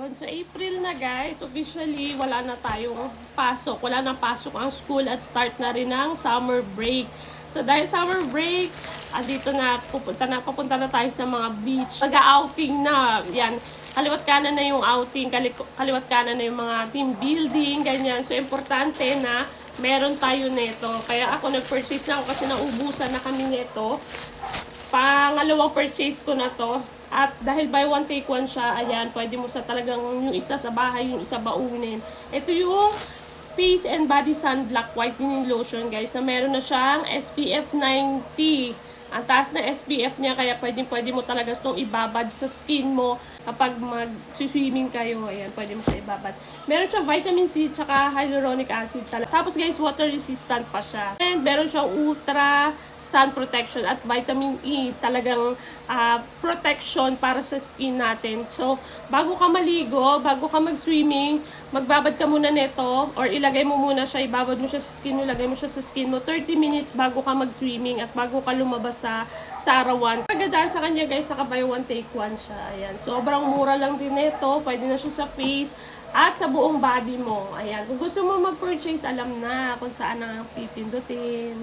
Ayun, so April na guys, officially wala na tayong pasok. Wala nang pasok ang school at start na rin ang summer break. So dahil summer break, dito na papunta na tayo sa mga beach. Mag-outing na, yan. Kaliwat kanan na yung outing, kaliwat kanan na yung mga team building, ganyan. So importante na meron tayo nito. Kaya ako nag-purchase na ako kasi naubusan na kami nito. Pangalawang purchase ko na to. At dahil buy one take one siya, ayan, pwede mo sa talagang yung isa sa bahay, yung isa baunin. Ito yung face and body sunblock whitening lotion guys, na meron na siyang SPF 90. Ang taas na SPF niya, kaya pwede mo talaga itong ibabad sa skin mo kapag mag-swimming kayo. Ayan, pwede mo siya ibabad. Meron siyang vitamin C tsaka hyaluronic acid talaga. Tapos guys, water resistant pa siya. And meron siyang ultra sun protection at vitamin E. Talagang protection para sa skin natin. So, bago ka maligo, bago ka mag-swimming, magbabad ka muna nito or ilagay mo muna siya, ibabad mo siya sa skin mo, ilagay mo siya sa skin mo 30 minutes bago ka mag-swimming at bago ka lumabas sa arawan. Kagandaan sa kanya guys, naka buy one take one siya. Ayan. Sobrang mura lang din ito. Pwede na siya sa face at sa buong body mo. Ayan. Kung gusto mo mag-purchase, alam na kung saan ang pipindutin.